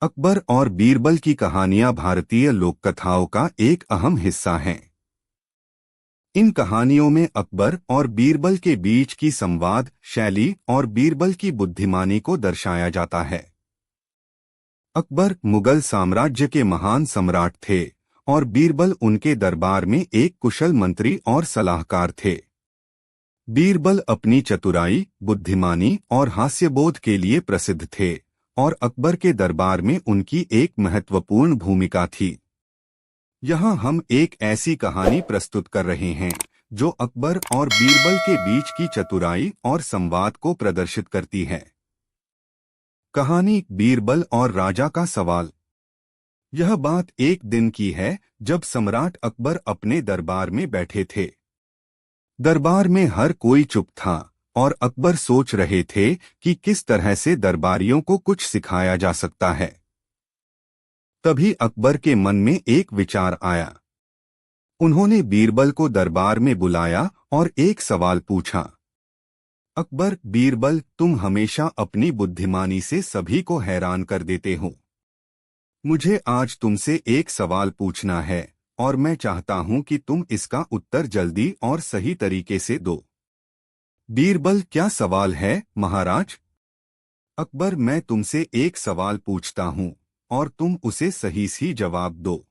अकबर और बीरबल की कहानियां भारतीय लोककथाओं का एक अहम हिस्सा हैं। इन कहानियों में अकबर और बीरबल के बीच की संवाद शैली और बीरबल की बुद्धिमानी को दर्शाया जाता है। अकबर मुगल साम्राज्य के महान सम्राट थे और बीरबल उनके दरबार में एक कुशल मंत्री और सलाहकार थे। बीरबल अपनी चतुराई, बुद्धिमानी और हास्यबोध के लिए प्रसिद्ध थे और अकबर के दरबार में उनकी एक महत्वपूर्ण भूमिका थी। यहाँ हम एक ऐसी कहानी प्रस्तुत कर रहे हैं जो अकबर और बीरबल के बीच की चतुराई और संवाद को प्रदर्शित करती है। कहानी बीरबल और राजा का सवाल। यह बात एक दिन की है जब सम्राट अकबर अपने दरबार में बैठे थे। दरबार में हर कोई चुप था और अकबर सोच रहे थे कि किस तरह से दरबारियों को कुछ सिखाया जा सकता है। तभी अकबर के मन में एक विचार आया। उन्होंने बीरबल को दरबार में बुलाया और एक सवाल पूछा। अकबर, बीरबल, तुम हमेशा अपनी बुद्धिमानी से सभी को हैरान कर देते हो। मुझे आज तुमसे एक सवाल पूछना है और मैं चाहता हूं कि तुम इसका उत्तर जल्दी और सही तरीके से दो। बीरबल, क्या सवाल है महाराज? अकबर, मैं तुमसे एक सवाल पूछता हूं और तुम उसे सही से जवाब दो।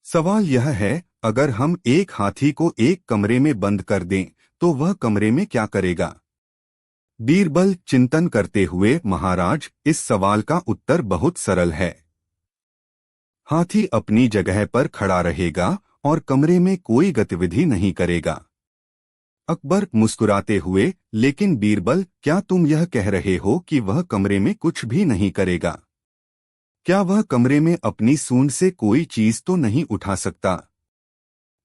सवाल यह है, अगर हम एक हाथी को एक कमरे में बंद कर दें तो वह कमरे में क्या करेगा? बीरबल चिंतन करते हुए, महाराज, इस सवाल का उत्तर बहुत सरल है। हाथी अपनी जगह पर खड़ा रहेगा और कमरे में कोई गतिविधि नहीं करेगा। अकबर मुस्कुराते हुए, लेकिन बीरबल, क्या तुम यह कह रहे हो कि वह कमरे में कुछ भी नहीं करेगा? क्या वह कमरे में अपनी सूंड से कोई चीज तो नहीं उठा सकता?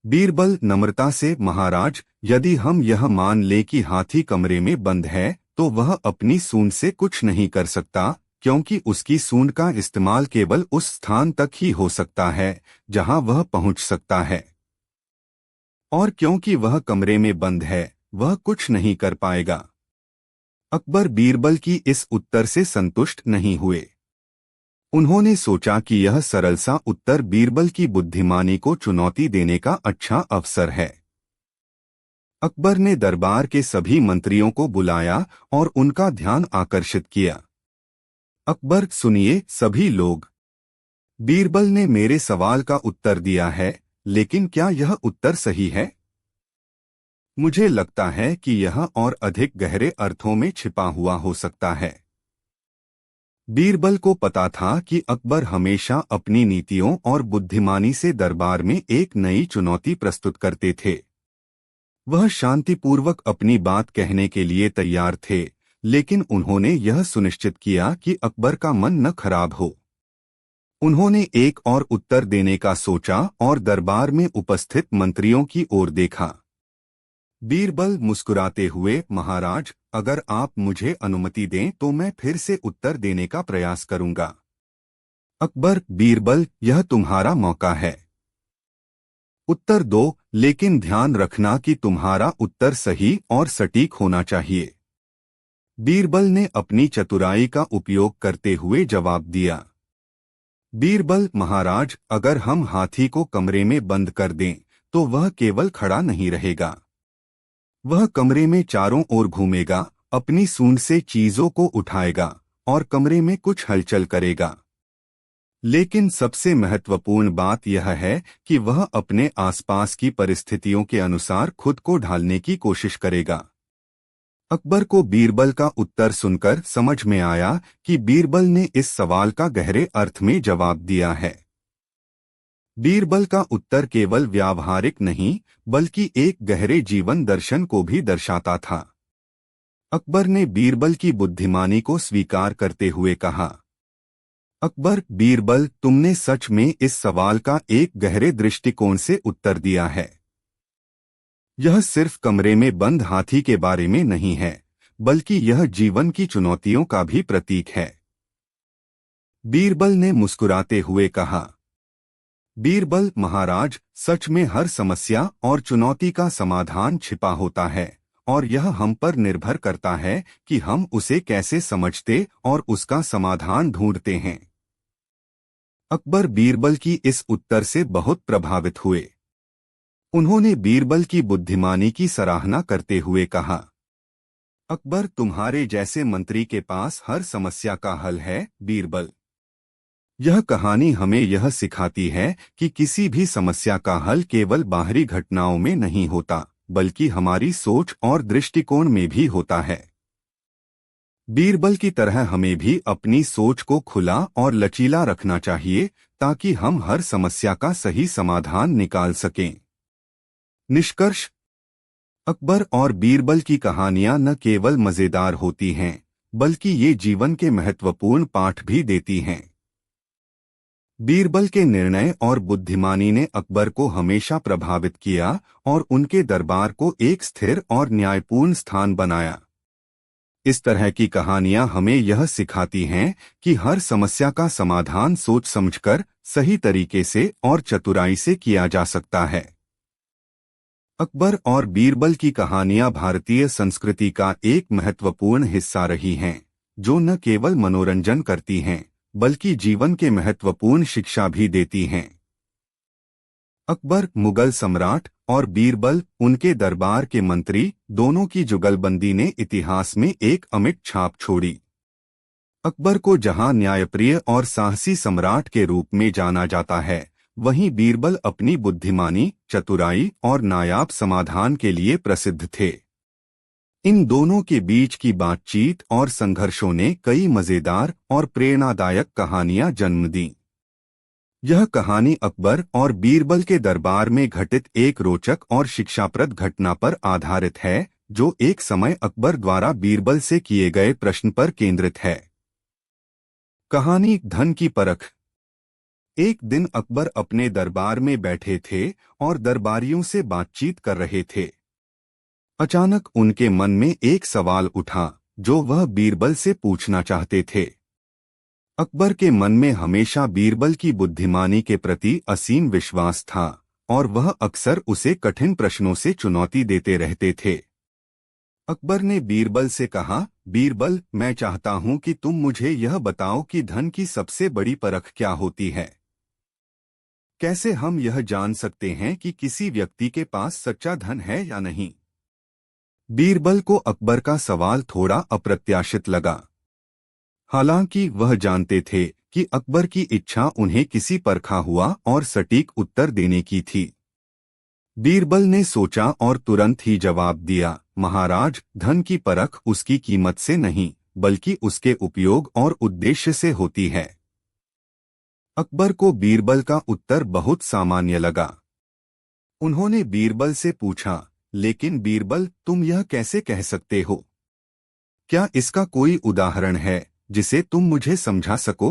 बीरबल नम्रता से, महाराज, यदि हम यह मान लें कि हाथी कमरे में बंद है तो वह अपनी सूंड से कुछ नहीं कर सकता, क्योंकि उसकी सूंड का इस्तेमाल केवल उस स्थान तक ही हो सकता है जहां वह पहुंच सकता है। और क्योंकि वह कमरे में बंद है, वह कुछ नहीं कर पाएगा। अकबर बीरबल की इस उत्तर से संतुष्ट नहीं हुए। उन्होंने सोचा कि यह सरल सा उत्तर बीरबल की बुद्धिमानी को चुनौती देने का अच्छा अवसर है। अकबर ने दरबार के सभी मंत्रियों को बुलाया और उनका ध्यान आकर्षित किया। अकबर, सुनिए सभी लोग, बीरबल ने मेरे सवाल का उत्तर दिया है, लेकिन क्या यह उत्तर सही है? मुझे लगता है कि यह और अधिक गहरे अर्थों में छिपा हुआ हो सकता है। बीरबल को पता था कि अकबर हमेशा अपनी नीतियों और बुद्धिमानी से दरबार में एक नई चुनौती प्रस्तुत करते थे। वह शांतिपूर्वक अपनी बात कहने के लिए तैयार थे, लेकिन उन्होंने यह सुनिश्चित किया कि अकबर का मन न खराब हो। उन्होंने एक और उत्तर देने का सोचा और दरबार में उपस्थित मंत्रियों की ओर देखा। बीरबल मुस्कुराते हुए, महाराज, अगर आप मुझे अनुमति दें तो मैं फिर से उत्तर देने का प्रयास करूंगा। अकबर, बीरबल, यह तुम्हारा मौका है। उत्तर दो, लेकिन ध्यान रखना कि तुम्हारा उत्तर सही और सटीक होना चाहिए। बीरबल ने अपनी चतुराई का उपयोग करते हुए जवाब दिया। बीरबल, महाराज, अगर हम हाथी को कमरे में बंद कर दें तो वह केवल खड़ा नहीं रहेगा। वह कमरे में चारों ओर घूमेगा, अपनी सूंड से चीजों को उठाएगा और कमरे में कुछ हलचल करेगा। लेकिन सबसे महत्वपूर्ण बात यह है कि वह अपने आसपास की परिस्थितियों के अनुसार खुद को ढालने की कोशिश करेगा। अकबर को बीरबल का उत्तर सुनकर समझ में आया कि बीरबल ने इस सवाल का गहरे अर्थ में जवाब दिया है। बीरबल का उत्तर केवल व्यावहारिक नहीं, बल्कि एक गहरे जीवन दर्शन को भी दर्शाता था। अकबर ने बीरबल की बुद्धिमानी को स्वीकार करते हुए कहा, अकबर, बीरबल, तुमने सच में इस सवाल का एक गहरे दृष्टिकोण से उत्तर दिया है। यह सिर्फ कमरे में बंद हाथी के बारे में नहीं है, बल्कि यह जीवन की चुनौतियों का भी प्रतीक है। बीरबल ने मुस्कुराते हुए कहा, बीरबल, महाराज, सच में हर समस्या और चुनौती का समाधान छिपा होता है और यह हम पर निर्भर करता है कि हम उसे कैसे समझते और उसका समाधान ढूंढते हैं। अकबर बीरबल की इस उत्तर से बहुत प्रभावित हुए। उन्होंने बीरबल की बुद्धिमानी की सराहना करते हुए कहा, अकबर, तुम्हारे जैसे मंत्री के पास हर समस्या का हल है। बीरबल, यह कहानी हमें यह सिखाती है कि किसी भी समस्या का हल केवल बाहरी घटनाओं में नहीं होता, बल्कि हमारी सोच और दृष्टिकोण में भी होता है। बीरबल की तरह हमें भी अपनी सोच को खुला और लचीला रखना चाहिए, ताकि हम हर समस्या का सही समाधान निकाल सकें। निष्कर्ष: अकबर और बीरबल की कहानियां न केवल मजेदार होती हैं, बल्कि ये जीवन के महत्वपूर्ण पाठ भी देती हैं। बीरबल के निर्णय और बुद्धिमानी ने अकबर को हमेशा प्रभावित किया और उनके दरबार को एक स्थिर और न्यायपूर्ण स्थान बनाया। इस तरह की कहानियां हमें यह सिखाती हैं कि हर समस्या का समाधान सोच समझकर, सही तरीके से और चतुराई से किया जा सकता है। अकबर और बीरबल की कहानियां भारतीय संस्कृति का एक महत्वपूर्ण हिस्सा रही हैं, जो न केवल मनोरंजन करती हैं, बल्कि जीवन के महत्वपूर्ण शिक्षा भी देती हैं। अकबर, मुगल सम्राट, और बीरबल, उनके दरबार के मंत्री, दोनों की जुगलबंदी ने इतिहास में एक अमिट छाप छोड़ी। अकबर को जहां न्यायप्रिय और साहसी सम्राट के रूप में जाना जाता है, वहीं बीरबल अपनी बुद्धिमानी, चतुराई और नायाब समाधान के लिए प्रसिद्ध थे। इन दोनों के बीच की बातचीत और संघर्षों ने कई मजेदार और प्रेरणादायक कहानियां जन्म दी। यह कहानी अकबर और बीरबल के दरबार में घटित एक रोचक और शिक्षाप्रद घटना पर आधारित है, जो एक समय अकबर द्वारा बीरबल से किए गए प्रश्न पर केंद्रित है। कहानी: धन की परख। एक दिन अकबर अपने दरबार में बैठे थे और दरबारियों से बातचीत कर रहे थे। अचानक उनके मन में एक सवाल उठा, जो वह बीरबल से पूछना चाहते थे। अकबर के मन में हमेशा बीरबल की बुद्धिमानी के प्रति असीम विश्वास था, और वह अक्सर उसे कठिन प्रश्नों से चुनौती देते रहते थे। अकबर ने बीरबल से कहा, बीरबल, मैं चाहता हूं कि तुम मुझे यह बताओ कि धन की सबसे बड़ी परख क्या होती है। कैसे हम यह जान सकते हैं कि किसी व्यक्ति के पास सच्चा धन है या नहीं? बीरबल को अकबर का सवाल थोड़ा अप्रत्याशित लगा। हालांकि वह जानते थे कि अकबर की इच्छा उन्हें किसी परखा हुआ और सटीक उत्तर देने की थी। बीरबल ने सोचा और तुरंत ही जवाब दिया, महाराज, धन की परख उसकी कीमत से नहीं, बल्कि उसके उपयोग और उद्देश्य से होती है। अकबर को बीरबल का उत्तर बहुत सामान्य लगा। उन्होंने बीरबल से पूछा, लेकिन बीरबल, तुम यह कैसे कह सकते हो? क्या इसका कोई उदाहरण है जिसे तुम मुझे समझा सको?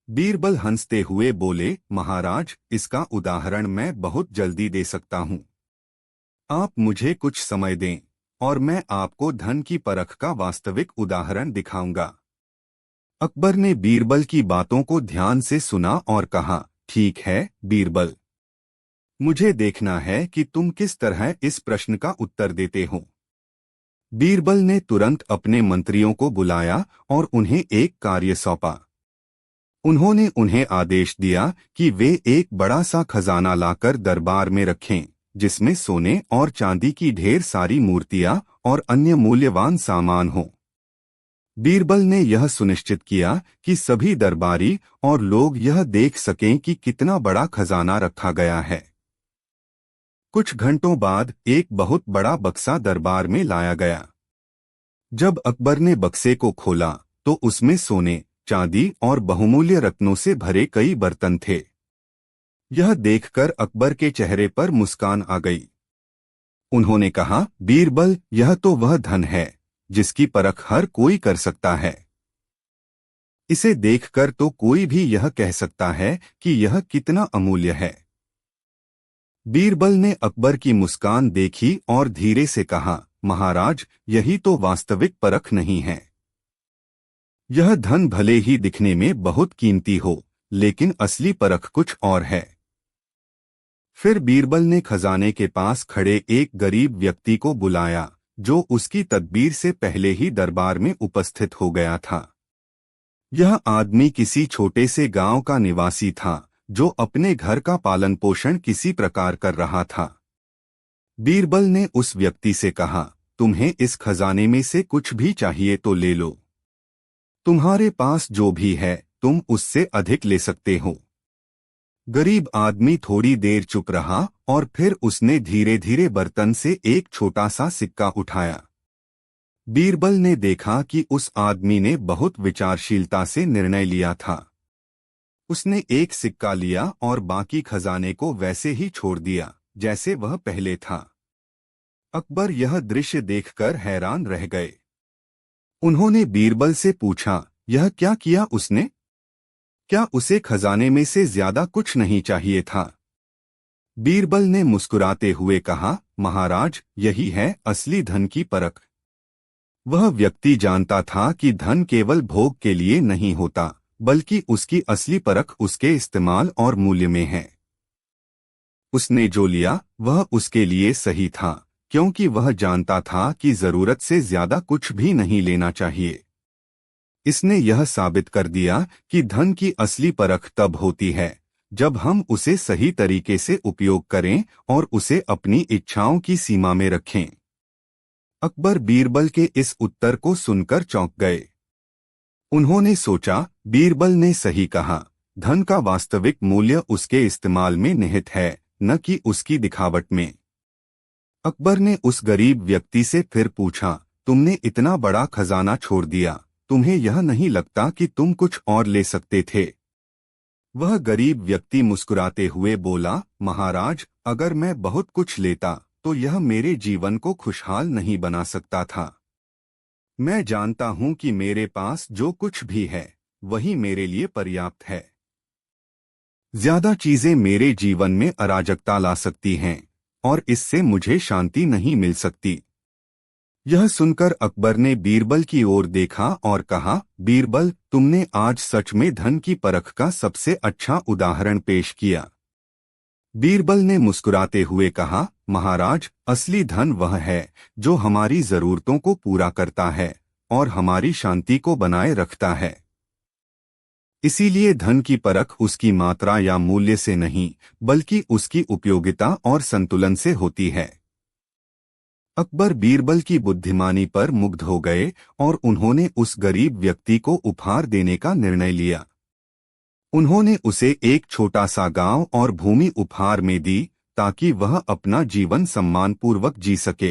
बीरबल हंसते हुए बोले, महाराज, इसका उदाहरण मैं बहुत जल्दी दे सकता हूँ। आप मुझे कुछ समय दें, और मैं आपको धन की परख का वास्तविक उदाहरण दिखाऊंगा। अकबर ने बीरबल की बातों को ध्यान से सुना और कहा, ठीक है बीरबल, मुझे देखना है कि तुम किस तरह इस प्रश्न का उत्तर देते हो। बीरबल ने तुरंत अपने मंत्रियों को बुलाया और उन्हें एक कार्य सौंपा। उन्होंने उन्हें आदेश दिया कि वे एक बड़ा सा खजाना लाकर दरबार में रखें, जिसमें सोने और चांदी की ढेर सारी मूर्तियां और अन्य मूल्यवान सामान हों। बीरबल ने यह सुनिश्चित किया कि सभी दरबारी और लोग यह देख सकें कि कितना बड़ा खजाना रखा गया है। कुछ घंटों बाद एक बहुत बड़ा बक्सा दरबार में लाया गया। जब अकबर ने बक्से को खोला, तो उसमें सोने, चांदी और बहुमूल्य रत्नों से भरे कई बर्तन थे। यह देखकर अकबर के चेहरे पर मुस्कान आ गई। उन्होंने कहा, बीरबल, यह तो वह धन है जिसकी परख हर कोई कर सकता है। इसे देखकर तो कोई भी यह कह सकता है कि यह कितना अमूल्य है। बीरबल ने अकबर की मुस्कान देखी और धीरे से कहा, महाराज, यही तो वास्तविक परख नहीं है। यह धन भले ही दिखने में बहुत कीमती हो, लेकिन असली परख कुछ और है। फिर बीरबल ने खजाने के पास खड़े एक गरीब व्यक्ति को बुलाया, जो उसकी तदबीर से पहले ही दरबार में उपस्थित हो गया था। यह आदमी किसी छोटे से गांव का निवासी था जो अपने घर का पालन पोषण किसी प्रकार कर रहा था। बीरबल ने उस व्यक्ति से कहा, तुम्हें इस खजाने में से कुछ भी चाहिए तो ले लो। तुम्हारे पास जो भी है तुम उससे अधिक ले सकते हो। गरीब आदमी थोड़ी देर चुप रहा और फिर उसने धीरे धीरे बर्तन से एक छोटा सा सिक्का उठाया। बीरबल ने देखा कि उस आदमी ने बहुत विचारशीलता से निर्णय लिया था। उसने एक सिक्का लिया और बाकी खजाने को वैसे ही छोड़ दिया जैसे वह पहले था। अकबर यह दृश्य देखकर हैरान रह गए। उन्होंने बीरबल से पूछा, यह क्या किया उसने? क्या उसे खजाने में से ज्यादा कुछ नहीं चाहिए था? बीरबल ने मुस्कुराते हुए कहा, महाराज, यही है असली धन की परख। वह व्यक्ति जानता था कि धन केवल भोग के लिए नहीं होता, बल्कि उसकी असली परख उसके इस्तेमाल और मूल्य में है। उसने जो लिया वह उसके लिए सही था, क्योंकि वह जानता था कि जरूरत से ज्यादा कुछ भी नहीं लेना चाहिए। इसने यह साबित कर दिया कि धन की असली परख तब होती है जब हम उसे सही तरीके से उपयोग करें और उसे अपनी इच्छाओं की सीमा में रखें। अकबर बीरबल के इस उत्तर को सुनकर चौंक गए। उन्होंने सोचा, बीरबल ने सही कहा, धन का वास्तविक मूल्य उसके इस्तेमाल में निहित है, न कि उसकी दिखावट में। अकबर ने उस गरीब व्यक्ति से फिर पूछा, तुमने इतना बड़ा खजाना छोड़ दिया, तुम्हें यह नहीं लगता कि तुम कुछ और ले सकते थे? वह गरीब व्यक्ति मुस्कुराते हुए बोला, महाराज, अगर मैं बहुत कुछ लेता तो यह मेरे जीवन को खुशहाल नहीं बना सकता था। मैं जानता हूं कि मेरे पास जो कुछ भी है वही मेरे लिए पर्याप्त है। ज्यादा चीजें मेरे जीवन में अराजकता ला सकती हैं और इससे मुझे शांति नहीं मिल सकती। यह सुनकर अकबर ने बीरबल की ओर देखा और कहा, बीरबल, तुमने आज सच में धन की परख का सबसे अच्छा उदाहरण पेश किया। बीरबल ने मुस्कुराते हुए कहा, महाराज, असली धन वह है जो हमारी जरूरतों को पूरा करता है और हमारी शांति को बनाए रखता है। इसीलिए धन की परख उसकी मात्रा या मूल्य से नहीं, बल्कि उसकी उपयोगिता और संतुलन से होती है। अकबर बीरबल की बुद्धिमानी पर मुग्ध हो गए और उन्होंने उस गरीब व्यक्ति को उपहार देने का निर्णय लिया। उन्होंने उसे एक छोटा सा गांव और भूमि उपहार में दी ताकि वह अपना जीवन सम्मानपूर्वक जी सके।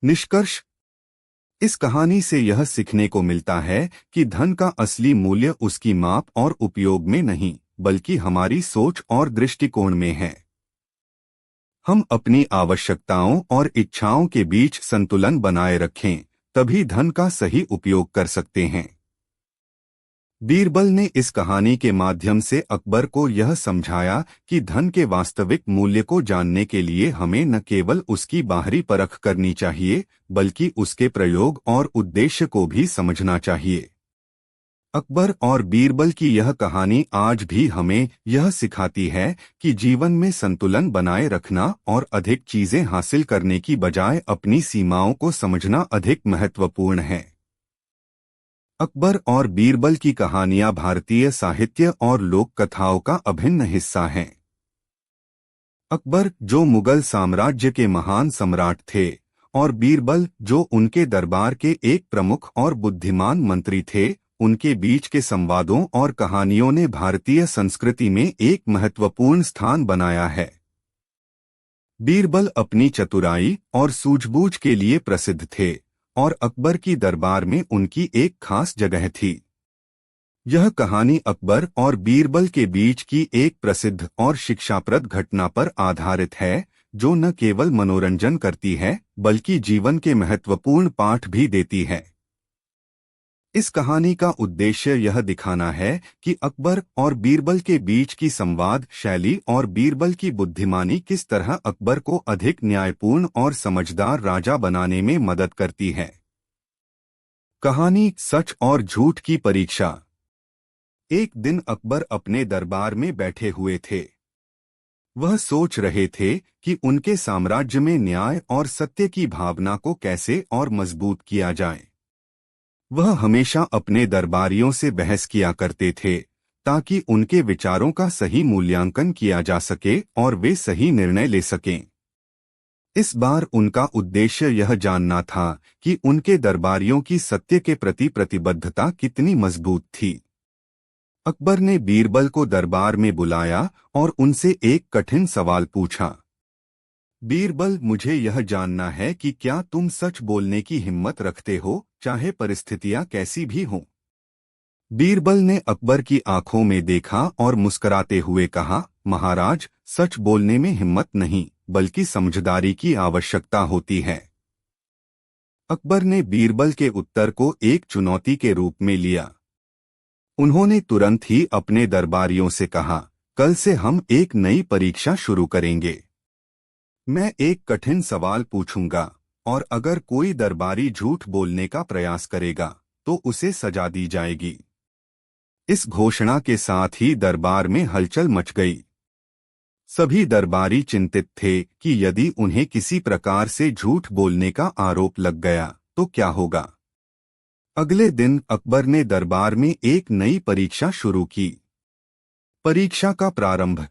निष्कर्ष, इस कहानी से यह सीखने को मिलता है कि धन का असली मूल्य उसकी माप और उपयोग में नहीं, बल्कि हमारी सोच और दृष्टिकोण में है। हम अपनी आवश्यकताओं और इच्छाओं के बीच संतुलन बनाए रखें, तभी धन का सही उपयोग कर सकते हैं। बीरबल ने इस कहानी के माध्यम से अकबर को यह समझाया कि धन के वास्तविक मूल्य को जानने के लिए हमें न केवल उसकी बाहरी परख करनी चाहिए, बल्कि उसके प्रयोग और उद्देश्य को भी समझना चाहिए। अकबर और बीरबल की यह कहानी आज भी हमें यह सिखाती है कि जीवन में संतुलन बनाए रखना और अधिक चीजें हासिल करने की बजाय अपनी सीमाओं को समझना अधिक महत्वपूर्ण है। अकबर और बीरबल की कहानियां भारतीय साहित्य और लोक कथाओं का अभिन्न हिस्सा हैं। अकबर, जो मुगल साम्राज्य के महान सम्राट थे, और बीरबल, जो उनके दरबार के एक प्रमुख और बुद्धिमान मंत्री थे, उनके बीच के संवादों और कहानियों ने भारतीय संस्कृति में एक महत्वपूर्ण स्थान बनाया है। बीरबल अपनी चतुराई और सूझबूझ के लिए प्रसिद्ध थे और अकबर की दरबार में उनकी एक खास जगह थी। यह कहानी अकबर और बीरबल के बीच की एक प्रसिद्ध और शिक्षाप्रद घटना पर आधारित है, जो न केवल मनोरंजन करती है बल्कि जीवन के महत्वपूर्ण पाठ भी देती है। इस कहानी का उद्देश्य यह दिखाना है कि अकबर और बीरबल के बीच की संवाद शैली और बीरबल की बुद्धिमानी किस तरह अकबर को अधिक न्यायपूर्ण और समझदार राजा बनाने में मदद करती है। कहानी सच और झूठ की परीक्षा। एक दिन अकबर अपने दरबार में बैठे हुए थे। वह सोच रहे थे कि उनके साम्राज्य में न्याय और सत्य की भावना को कैसे और मजबूत किया जाए। वह हमेशा अपने दरबारियों से बहस किया करते थे ताकि उनके विचारों का सही मूल्यांकन किया जा सके और वे सही निर्णय ले सकें। इस बार उनका उद्देश्य यह जानना था कि उनके दरबारियों की सत्य के प्रति प्रतिबद्धता कितनी मजबूत थी। अकबर ने बीरबल को दरबार में बुलाया और उनसे एक कठिन सवाल पूछा। बीरबल, मुझे यह जानना है कि क्या तुम सच बोलने की हिम्मत रखते हो, चाहे परिस्थितियां कैसी भी हों। बीरबल ने अकबर की आंखों में देखा और मुस्कुराते हुए कहा, महाराज, सच बोलने में हिम्मत नहीं बल्कि समझदारी की आवश्यकता होती है। अकबर ने बीरबल के उत्तर को एक चुनौती के रूप में लिया। उन्होंने तुरंत ही अपने दरबारियों से कहा, कल से हम एक नई परीक्षा शुरू करेंगे। मैं एक कठिन सवाल पूछूंगा और अगर कोई दरबारी झूठ बोलने का प्रयास करेगा तो उसे सजा दी जाएगी। इस घोषणा के साथ ही दरबार में हलचल मच गई। सभी दरबारी चिंतित थे कि यदि उन्हें किसी प्रकार से झूठ बोलने का आरोप लग गया तो क्या होगा। अगले दिन अकबर ने दरबार में एक नई परीक्षा शुरू की। परीक्षा का प्रारंभ।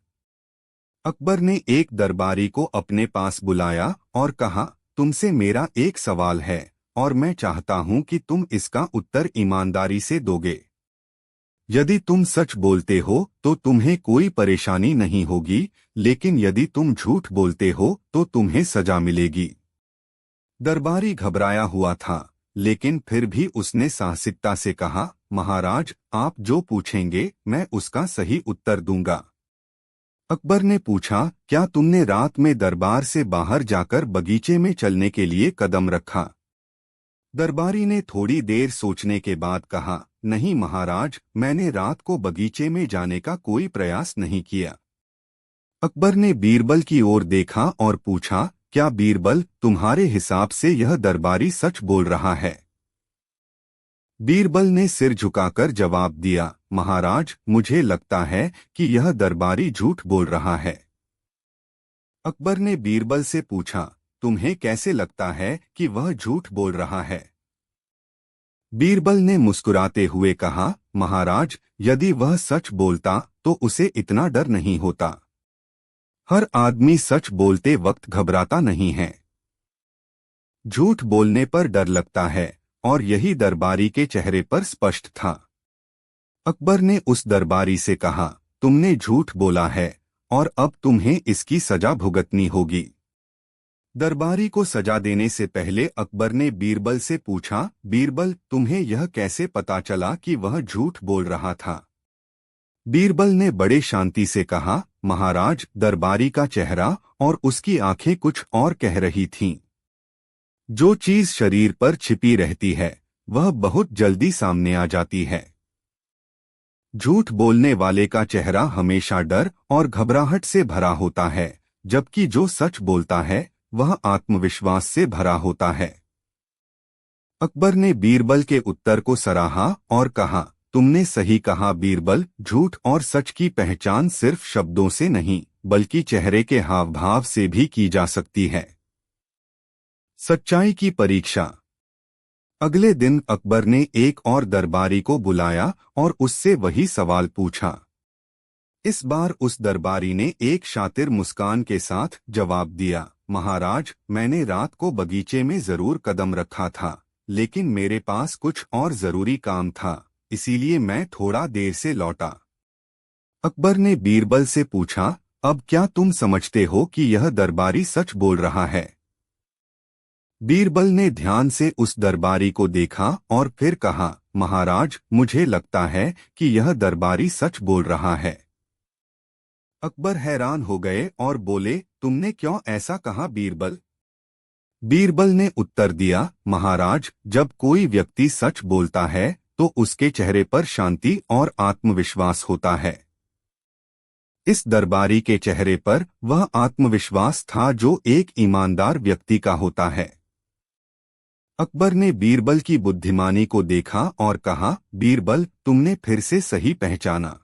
अकबर ने एक दरबारी को अपने पास बुलाया और कहा, तुमसे मेरा एक सवाल है और मैं चाहता हूं कि तुम इसका उत्तर ईमानदारी से दोगे। यदि तुम सच बोलते हो तो तुम्हें कोई परेशानी नहीं होगी, लेकिन यदि तुम झूठ बोलते हो तो तुम्हें सजा मिलेगी। दरबारी घबराया हुआ था, लेकिन फिर भी उसने साहसिकता से कहा, महाराज, आप जो पूछेंगे मैं उसका सही उत्तर दूंगा। अकबर ने पूछा, क्या तुमने रात में दरबार से बाहर जाकर बगीचे में चलने के लिए कदम रखा। दरबारी ने थोड़ी देर सोचने के बाद कहा, नहीं महाराज, मैंने रात को बगीचे में जाने का कोई प्रयास नहीं किया। अकबर ने बीरबल की ओर देखा और पूछा, क्या बीरबल, तुम्हारे हिसाब से यह दरबारी सच बोल रहा है। बीरबल ने सिर झुकाकर जवाब दिया, महाराज, मुझे लगता है कि यह दरबारी झूठ बोल रहा है। अकबर ने बीरबल से पूछा, तुम्हें कैसे लगता है कि वह झूठ बोल रहा है। बीरबल ने मुस्कुराते हुए कहा, महाराज, यदि वह सच बोलता तो उसे इतना डर नहीं होता। हर आदमी सच बोलते वक्त घबराता नहीं है। झूठ बोलने पर डर लगता है और यही दरबारी के चेहरे पर स्पष्ट था। अकबर ने उस दरबारी से कहा, तुमने झूठ बोला है और अब तुम्हें इसकी सजा भुगतनी होगी। दरबारी को सजा देने से पहले अकबर ने बीरबल से पूछा, बीरबल, तुम्हें यह कैसे पता चला कि वह झूठ बोल रहा था। बीरबल ने बड़े शांति से कहा, महाराज, दरबारी का चेहरा और उसकी आंखें कुछ और कह रही थीं। जो चीज शरीर पर छिपी रहती है वह बहुत जल्दी सामने आ जाती है। झूठ बोलने वाले का चेहरा हमेशा डर और घबराहट से भरा होता है, जबकि जो सच बोलता है वह आत्मविश्वास से भरा होता है। अकबर ने बीरबल के उत्तर को सराहा और कहा, तुमने सही कहा बीरबल, झूठ और सच की पहचान सिर्फ शब्दों से नहीं बल्कि चेहरे के हाव भाव से भी की जा सकती है। सच्चाई की परीक्षा। अगले दिन अकबर ने एक और दरबारी को बुलाया और उससे वही सवाल पूछा। इस बार उस दरबारी ने एक शातिर मुस्कान के साथ जवाब दिया, महाराज, मैंने रात को बगीचे में जरूर कदम रखा था, लेकिन मेरे पास कुछ और जरूरी काम था, इसीलिए मैं थोड़ा देर से लौटा। अकबर ने बीरबल से पूछा, अब क्या तुम समझते हो कि यह दरबारी सच बोल रहा है। बीरबल ने ध्यान से उस दरबारी को देखा और फिर कहा, महाराज, मुझे लगता है कि यह दरबारी सच बोल रहा है। अकबर हैरान हो गए और बोले, तुमने क्यों ऐसा कहा बीरबल। बीरबल ने उत्तर दिया, महाराज, जब कोई व्यक्ति सच बोलता है तो उसके चेहरे पर शांति और आत्मविश्वास होता है। इस दरबारी के चेहरे पर वह आत्मविश्वास था जो एक ईमानदार व्यक्ति का होता है। अकबर ने बीरबल की बुद्धिमानी को देखा और कहा, बीरबल, तुमने फिर से सही पहचाना।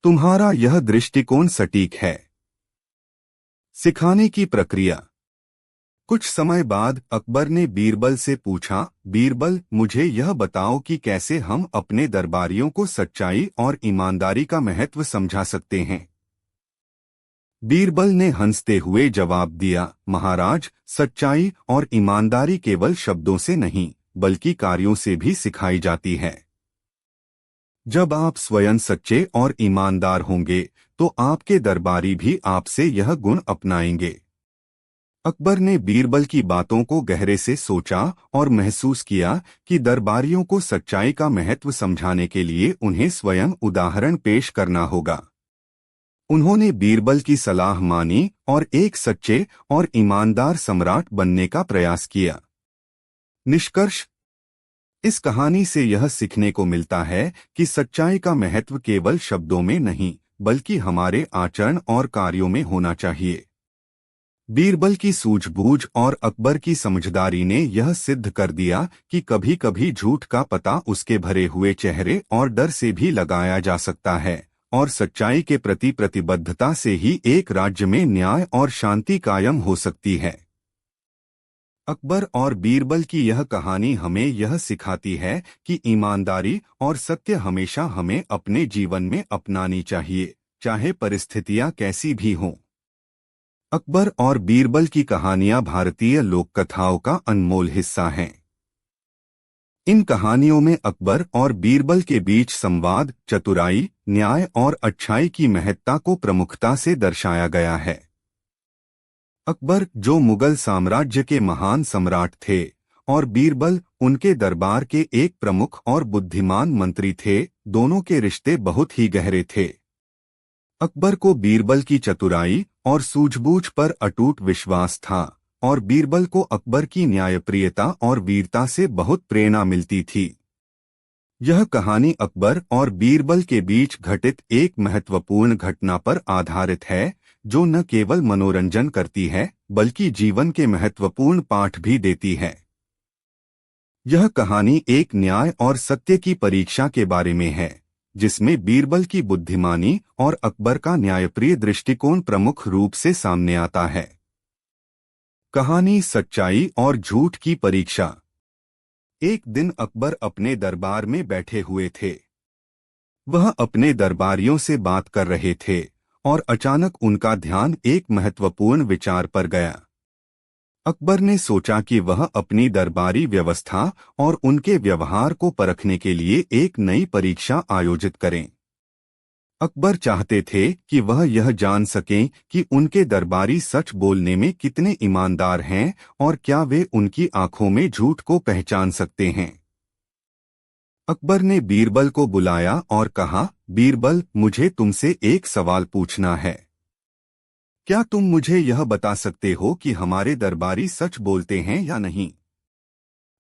तुम्हारा यह दृष्टिकोण सटीक है। सिखाने की प्रक्रिया। कुछ समय बाद अकबर ने बीरबल से पूछा, बीरबल, मुझे यह बताओ कि कैसे हम अपने दरबारियों को सच्चाई और ईमानदारी का महत्व समझा सकते हैं। बीरबल ने हंसते हुए जवाब दिया, महाराज, सच्चाई और ईमानदारी केवल शब्दों से नहीं बल्कि कार्यों से भी सिखाई जाती है। जब आप स्वयं सच्चे और ईमानदार होंगे तो आपके दरबारी भी आपसे यह गुण अपनाएंगे। अकबर ने बीरबल की बातों को गहरे से सोचा और महसूस किया कि दरबारियों को सच्चाई का महत्व समझाने के लिए उन्हें स्वयं उदाहरण पेश करना होगा। उन्होंने बीरबल की सलाह मानी और एक सच्चे और ईमानदार सम्राट बनने का प्रयास किया। निष्कर्ष, इस कहानी से यह सीखने को मिलता है कि सच्चाई का महत्व केवल शब्दों में नहीं बल्कि हमारे आचरण और कार्यों में होना चाहिए। बीरबल की सूझबूझ और अकबर की समझदारी ने यह सिद्ध कर दिया कि कभी-कभी झूठ का पता उसके भरे हुए चेहरे और डर से भी लगाया जा सकता है, और सच्चाई के प्रति प्रतिबद्धता से ही एक राज्य में न्याय और शांति कायम हो सकती है। अकबर और बीरबल की यह कहानी हमें यह सिखाती है कि ईमानदारी और सत्य हमेशा हमें अपने जीवन में अपनानी चाहिए, चाहे परिस्थितियां कैसी भी हों। अकबर और बीरबल की कहानियां भारतीय लोक कथाओं का अनमोल हिस्सा हैं। इन कहानियों में अकबर और बीरबल के बीच संवाद, चतुराई, न्याय और अच्छाई की महत्ता को प्रमुखता से दर्शाया गया है। अकबर, जो मुगल साम्राज्य के महान सम्राट थे, और बीरबल उनके दरबार के एक प्रमुख और बुद्धिमान मंत्री थे, दोनों के रिश्ते बहुत ही गहरे थे। अकबर को बीरबल की चतुराई और सूझबूझ पर अटूट विश्वास था, और बीरबल को अकबर की न्यायप्रियता और वीरता से बहुत प्रेरणा मिलती थी। यह कहानी अकबर और बीरबल के बीच घटित एक महत्वपूर्ण घटना पर आधारित है, जो न केवल मनोरंजन करती है बल्कि जीवन के महत्वपूर्ण पाठ भी देती है। यह कहानी एक न्याय और सत्य की परीक्षा के बारे में है, जिसमें बीरबल की बुद्धिमानी और अकबर का न्यायप्रिय दृष्टिकोण प्रमुख रूप से सामने आता है। कहानी सच्चाई और झूठ की परीक्षा। एक दिन अकबर अपने दरबार में बैठे हुए थे। वह अपने दरबारियों से बात कर रहे थे और अचानक उनका ध्यान एक महत्वपूर्ण विचार पर गया। अकबर ने सोचा कि वह अपनी दरबारी व्यवस्था और उनके व्यवहार को परखने के लिए एक नई परीक्षा आयोजित करें। अकबर चाहते थे कि वह यह जान सकें कि उनके दरबारी सच बोलने में कितने ईमानदार हैं और क्या वे उनकी आंखों में झूठ को पहचान सकते हैं। अकबर ने बीरबल को बुलाया और कहा, बीरबल, मुझे तुमसे एक सवाल पूछना है। क्या तुम मुझे यह बता सकते हो कि हमारे दरबारी सच बोलते हैं या नहीं?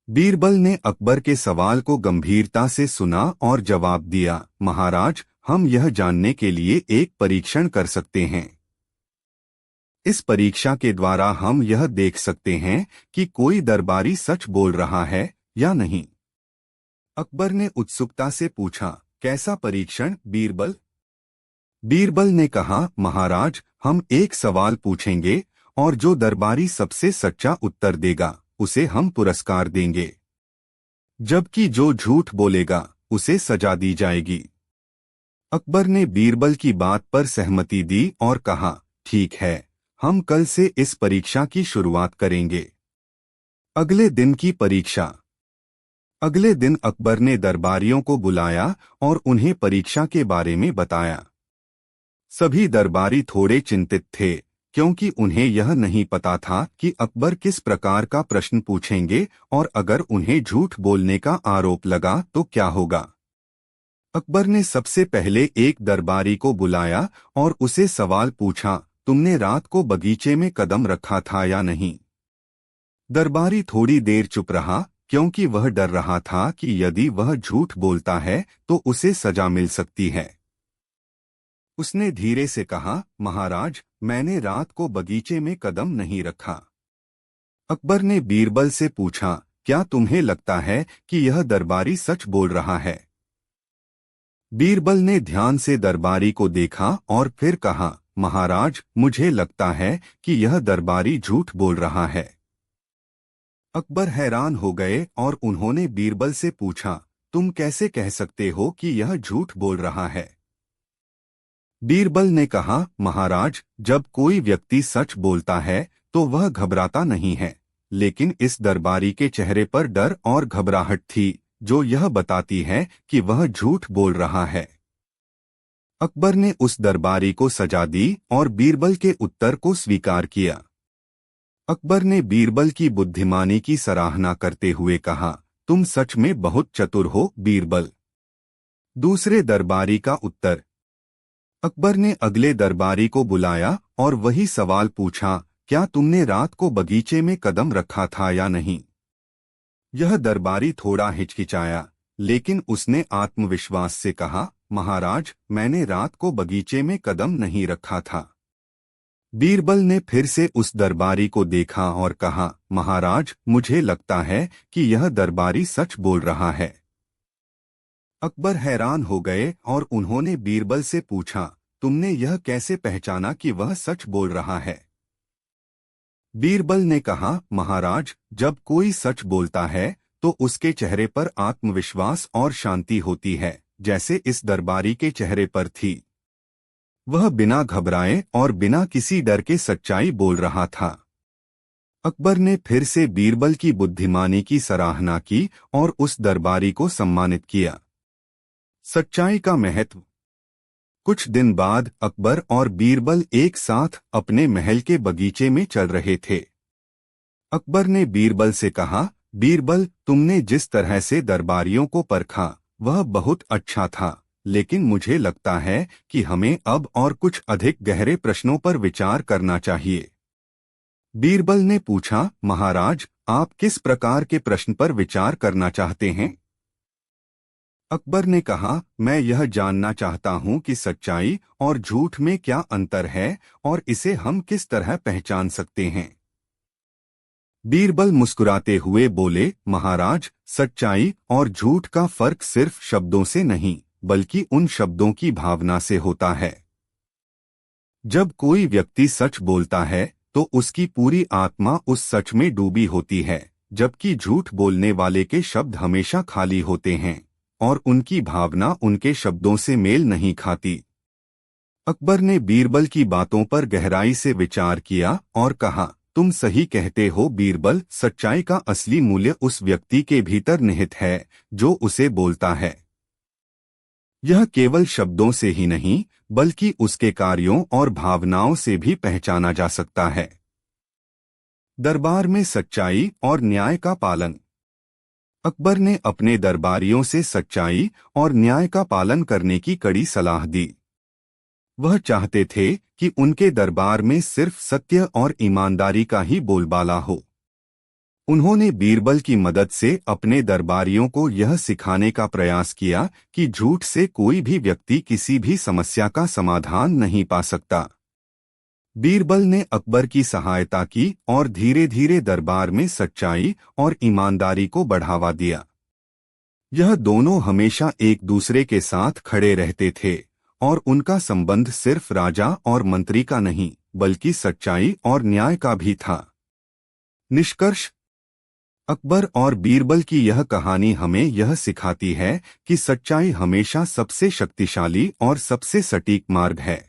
बीरबल ने अकबर के सवाल को गंभीरता से सुना और जवाब दिया, महाराज, हम यह जानने के लिए एक परीक्षण कर सकते हैं। इस परीक्षा के द्वारा हम यह देख सकते हैं कि कोई दरबारी सच बोल रहा है या नहीं। अकबर ने उत्सुकता से पूछा, कैसा परीक्षण, बीरबल? बीरबल ने कहा, महाराज, हम एक सवाल पूछेंगे और जो दरबारी सबसे सच्चा उत्तर देगा उसे हम पुरस्कार देंगे, जबकि जो झूठ बोलेगा उसे सजा दी जाएगी। अकबर ने बीरबल की बात पर सहमति दी और कहा, ठीक है, हम कल से इस परीक्षा की शुरुआत करेंगे। अगले दिन की परीक्षा। अगले दिन अकबर ने दरबारियों को बुलाया और उन्हें परीक्षा के बारे में बताया। सभी दरबारी थोड़े चिंतित थे, क्योंकि उन्हें यह नहीं पता था कि अकबर किस प्रकार का प्रश्न पूछेंगे और अगर उन्हें झूठ बोलने का आरोप लगा तो क्या होगा। अकबर ने सबसे पहले एक दरबारी को बुलाया और उसे सवाल पूछा, तुमने रात को बगीचे में कदम रखा था या नहीं? दरबारी थोड़ी देर चुप रहा, क्योंकि वह डर रहा था कि यदि वह झूठ बोलता है तो उसे सजा मिल सकती है। उसने धीरे से कहा, महाराज, मैंने रात को बगीचे में कदम नहीं रखा। अकबर ने बीरबल से पूछा, क्या तुम्हें लगता है कि यह दरबारी सच बोल रहा है? बीरबल ने ध्यान से दरबारी को देखा और फिर कहा, महाराज, मुझे लगता है कि यह दरबारी झूठ बोल रहा है। अकबर हैरान हो गए और उन्होंने बीरबल से पूछा, तुम कैसे कह सकते हो कि यह झूठ बोल रहा है? बीरबल ने कहा, महाराज, जब कोई व्यक्ति सच बोलता है तो वह घबराता नहीं है, लेकिन इस दरबारी के चेहरे पर डर और घबराहट थी, जो यह बताती है कि वह झूठ बोल रहा है। अकबर ने उस दरबारी को सजा दी और बीरबल के उत्तर को स्वीकार किया। अकबर ने बीरबल की बुद्धिमानी की सराहना करते हुए कहा, तुम सच में बहुत चतुर हो, बीरबल। दूसरे दरबारी का उत्तर। अकबर ने अगले दरबारी को बुलाया और वही सवाल पूछा, क्या तुमने रात को बगीचे में कदम रखा था या नहीं? यह दरबारी थोड़ा हिचकिचाया, लेकिन उसने आत्मविश्वास से कहा, महाराज, मैंने रात को बगीचे में कदम नहीं रखा था। बीरबल ने फिर से उस दरबारी को देखा और कहा, महाराज, मुझे लगता है कि यह दरबारी सच बोल रहा है। अकबर हैरान हो गए और उन्होंने बीरबल से पूछा, तुमने यह कैसे पहचाना कि वह सच बोल रहा है? बीरबल ने कहा, महाराज, जब कोई सच बोलता है तो उसके चेहरे पर आत्मविश्वास और शांति होती है, जैसे इस दरबारी के चेहरे पर थी। वह बिना घबराए और बिना किसी डर के सच्चाई बोल रहा था। अकबर ने फिर से बीरबल की बुद्धिमानी की सराहना की और उस दरबारी को सम्मानित किया। सच्चाई का महत्व। कुछ दिन बाद अकबर और बीरबल एक साथ अपने महल के बगीचे में चल रहे थे। अकबर ने बीरबल से कहा, बीरबल, तुमने जिस तरह से दरबारियों को परखा वह बहुत अच्छा था, लेकिन मुझे लगता है कि हमें अब और कुछ अधिक गहरे प्रश्नों पर विचार करना चाहिए। बीरबल ने पूछा, महाराज, आप किस प्रकार के प्रश्न पर विचार करना चाहते हैं? अकबर ने कहा, मैं यह जानना चाहता हूं कि सच्चाई और झूठ में क्या अंतर है और इसे हम किस तरह पहचान सकते हैं। बीरबल मुस्कुराते हुए बोले, महाराज, सच्चाई और झूठ का फर्क सिर्फ शब्दों से नहीं, बल्कि उन शब्दों की भावना से होता है। जब कोई व्यक्ति सच बोलता है तो उसकी पूरी आत्मा उस सच में डूबी होती है, जबकि झूठ बोलने वाले के शब्द हमेशा खाली होते हैं और उनकी भावना उनके शब्दों से मेल नहीं खाती। अकबर ने बीरबल की बातों पर गहराई से विचार किया और कहा, तुम सही कहते हो बीरबल, सच्चाई का असली मूल्य उस व्यक्ति के भीतर निहित है जो उसे बोलता है। यह केवल शब्दों से ही नहीं, बल्कि उसके कार्यों और भावनाओं से भी पहचाना जा सकता है। दरबार में सच्चाई और न्याय का पालन। अकबर ने अपने दरबारियों से सच्चाई और न्याय का पालन करने की कड़ी सलाह दी। वह चाहते थे कि उनके दरबार में सिर्फ सत्य और ईमानदारी का ही बोलबाला हो। उन्होंने बीरबल की मदद से अपने दरबारियों को यह सिखाने का प्रयास किया कि झूठ से कोई भी व्यक्ति किसी भी समस्या का समाधान नहीं पा सकता। बीरबल ने अकबर की सहायता की और धीरे धीरे दरबार में सच्चाई और ईमानदारी को बढ़ावा दिया। यह दोनों हमेशा एक दूसरे के साथ खड़े रहते थे और उनका संबंध सिर्फ राजा और मंत्री का नहीं, बल्कि सच्चाई और न्याय का भी था। निष्कर्ष। अकबर और बीरबल की यह कहानी हमें यह सिखाती है कि सच्चाई हमेशा सबसे शक्तिशाली और सबसे सटीक मार्ग है।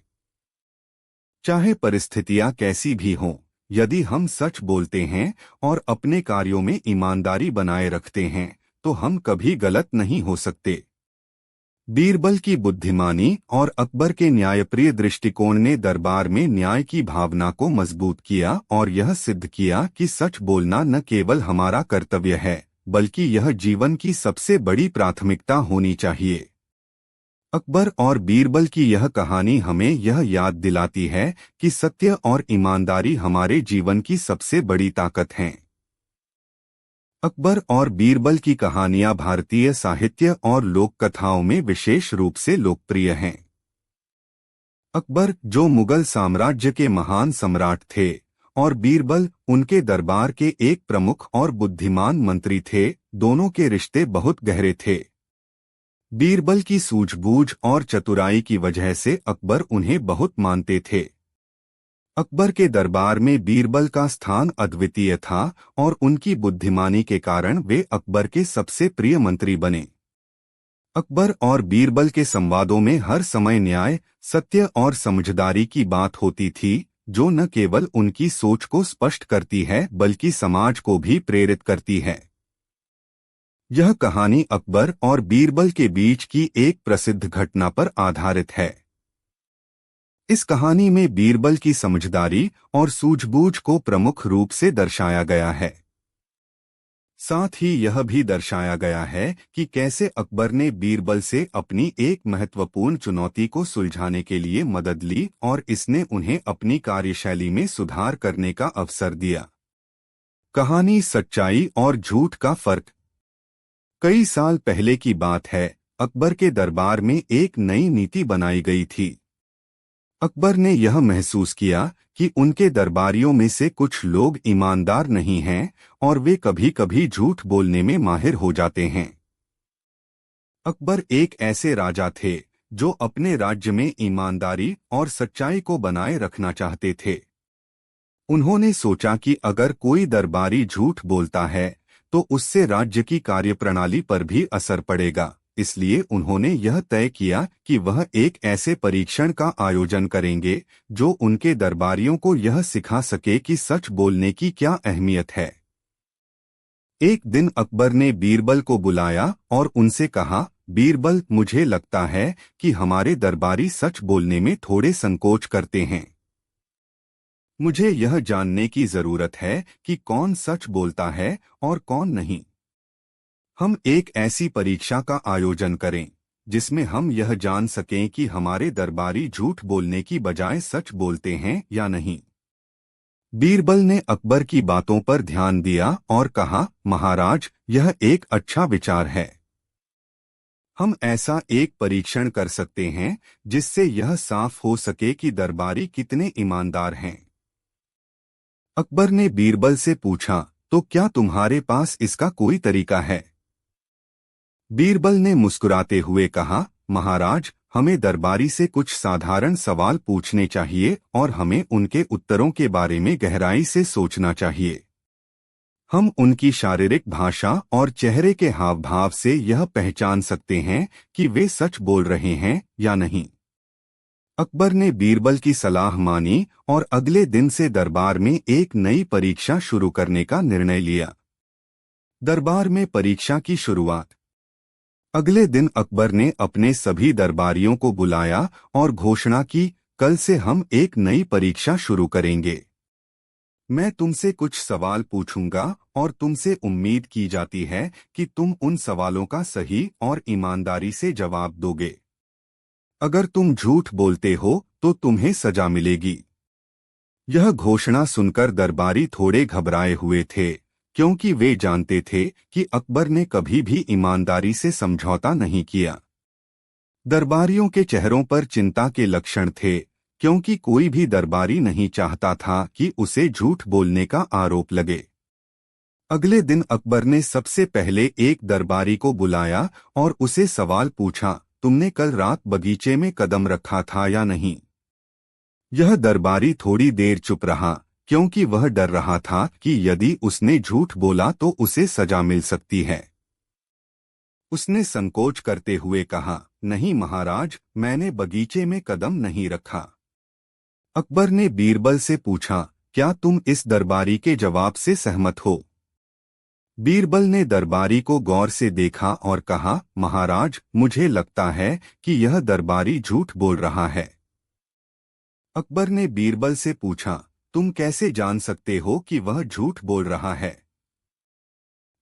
चाहे परिस्थितियां कैसी भी हों, यदि हम सच बोलते हैं और अपने कार्यों में ईमानदारी बनाए रखते हैं, तो हम कभी गलत नहीं हो सकते। बीरबल की बुद्धिमानी और अकबर के न्यायप्रिय दृष्टिकोण ने दरबार में न्याय की भावना को मजबूत किया और यह सिद्ध किया कि सच बोलना न केवल हमारा कर्तव्य है, बल्कि यह जीवन की सबसे बड़ी प्राथमिकता होनी चाहिए। अकबर और बीरबल की यह कहानी हमें यह याद दिलाती है कि सत्य और ईमानदारी हमारे जीवन की सबसे बड़ी ताकत हैं। अकबर और बीरबल की कहानियां भारतीय साहित्य और लोक कथाओं में विशेष रूप से लोकप्रिय हैं। अकबर, जो मुगल साम्राज्य के महान सम्राट थे, और बीरबल उनके दरबार के एक प्रमुख और बुद्धिमान मंत्री थे, दोनों के रिश्ते बहुत गहरे थे। बीरबल की सूझबूझ और चतुराई की वजह से अकबर उन्हें बहुत मानते थे। अकबर के दरबार में बीरबल का स्थान अद्वितीय था और उनकी बुद्धिमानी के कारण वे अकबर के सबसे प्रिय मंत्री बने। अकबर और बीरबल के संवादों में हर समय न्याय, सत्य और समझदारी की बात होती थी, जो न केवल उनकी सोच को स्पष्ट करती है बल्कि समाज को भी प्रेरित करती है। यह कहानी अकबर और बीरबल के बीच की एक प्रसिद्ध घटना पर आधारित है। इस कहानी में बीरबल की समझदारी और सूझबूझ को प्रमुख रूप से दर्शाया गया है। साथ ही यह भी दर्शाया गया है कि कैसे अकबर ने बीरबल से अपनी एक महत्वपूर्ण चुनौती को सुलझाने के लिए मदद ली और इसने उन्हें अपनी कार्यशैली में सुधार करने का अवसर दिया। कहानी सच्चाई और झूठ का फर्क। कई साल पहले की बात है, अकबर के दरबार में एक नई नीति बनाई गई थी। अकबर ने यह महसूस किया कि उनके दरबारियों में से कुछ लोग ईमानदार नहीं हैं और वे कभी-कभी झूठ बोलने में माहिर हो जाते हैं। अकबर एक ऐसे राजा थे जो अपने राज्य में ईमानदारी और सच्चाई को बनाए रखना चाहते थे। उन्होंने सोचा कि अगर कोई दरबारी झूठ बोलता है तो उससे राज्य की कार्यप्रणाली पर भी असर पड़ेगा। इसलिए उन्होंने यह तय किया कि वह एक ऐसे परीक्षण का आयोजन करेंगे जो उनके दरबारियों को यह सिखा सके कि सच बोलने की क्या अहमियत है। एक दिन अकबर ने बीरबल को बुलाया और उनसे कहा, बीरबल, मुझे लगता है कि हमारे दरबारी सच बोलने में थोड़े संकोच करते हैं। मुझे यह जानने की जरूरत है कि कौन सच बोलता है और कौन नहीं। हम एक ऐसी परीक्षा का आयोजन करें जिसमें हम यह जान सकें कि हमारे दरबारी झूठ बोलने की बजाय सच बोलते हैं या नहीं। बीरबल ने अकबर की बातों पर ध्यान दिया और कहा, महाराज, यह एक अच्छा विचार है। हम ऐसा एक परीक्षण कर सकते हैं जिससे यह साफ हो सके कि दरबारी कितने ईमानदार हैं। अकबर ने बीरबल से पूछा, तो क्या तुम्हारे पास इसका कोई तरीका है? बीरबल ने मुस्कुराते हुए कहा, महाराज, हमें दरबारी से कुछ साधारण सवाल पूछने चाहिए और हमें उनके उत्तरों के बारे में गहराई से सोचना चाहिए। हम उनकी शारीरिक भाषा और चेहरे के हाव भाव से यह पहचान सकते हैं कि वे सच बोल रहे हैं या नहीं। अकबर ने बीरबल की सलाह मानी और अगले दिन से दरबार में एक नई परीक्षा शुरू करने का निर्णय लिया। दरबार में परीक्षा की शुरुआत। अगले दिन अकबर ने अपने सभी दरबारियों को बुलाया और घोषणा की, कल से हम एक नई परीक्षा शुरू करेंगे। मैं तुमसे कुछ सवाल पूछूंगा और तुमसे उम्मीद की जाती है कि तुम उन सवालों का सही और ईमानदारी से जवाब दोगे। अगर तुम झूठ बोलते हो तो तुम्हें सजा मिलेगी। यह घोषणा सुनकर दरबारी थोड़े घबराए हुए थे, क्योंकि वे जानते थे कि अकबर ने कभी भी ईमानदारी से समझौता नहीं किया। दरबारियों के चेहरों पर चिंता के लक्षण थे, क्योंकि कोई भी दरबारी नहीं चाहता था कि उसे झूठ बोलने का आरोप लगे। अगले दिन अकबर ने सबसे पहले एक दरबारी को बुलाया और उसे सवाल पूछा, तुमने कल रात बगीचे में कदम रखा था या नहीं? यह दरबारी थोड़ी देर चुप रहा, क्योंकि वह डर रहा था कि यदि उसने झूठ बोला तो उसे सजा मिल सकती है। उसने संकोच करते हुए कहा, नहीं महाराज, मैंने बगीचे में कदम नहीं रखा। अकबर ने बीरबल से पूछा, क्या तुम इस दरबारी के जवाब से सहमत हो? बीरबल ने दरबारी को गौर से देखा और कहा, महाराज, मुझे लगता है कि यह दरबारी झूठ बोल रहा है। अकबर ने बीरबल से पूछा, तुम कैसे जान सकते हो कि वह झूठ बोल रहा है?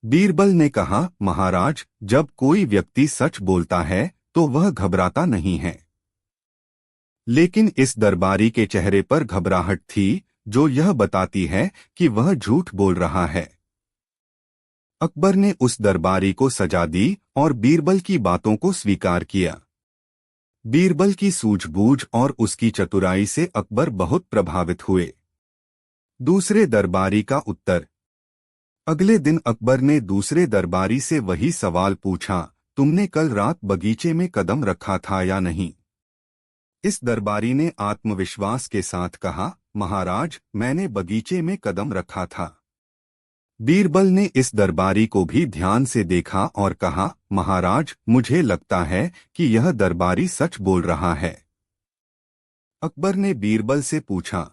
बीरबल ने कहा, महाराज, जब कोई व्यक्ति सच बोलता है तो वह घबराता नहीं है। लेकिन इस दरबारी के चेहरे पर घबराहट थी, जो यह बताती है कि वह झूठ बोल रहा है। अकबर ने उस दरबारी को सजा दी और बीरबल की बातों को स्वीकार किया। बीरबल की सूझबूझ और उसकी चतुराई से अकबर बहुत प्रभावित हुए। दूसरे दरबारी का उत्तर। अगले दिन अकबर ने दूसरे दरबारी से वही सवाल पूछा, तुमने कल रात बगीचे में कदम रखा था या नहीं? इस दरबारी ने आत्मविश्वास के साथ कहा, महाराज, मैंने बगीचे में कदम रखा था। बीरबल ने इस दरबारी को भी ध्यान से देखा और कहा, महाराज, मुझे लगता है कि यह दरबारी सच बोल रहा है। अकबर ने बीरबल से पूछा,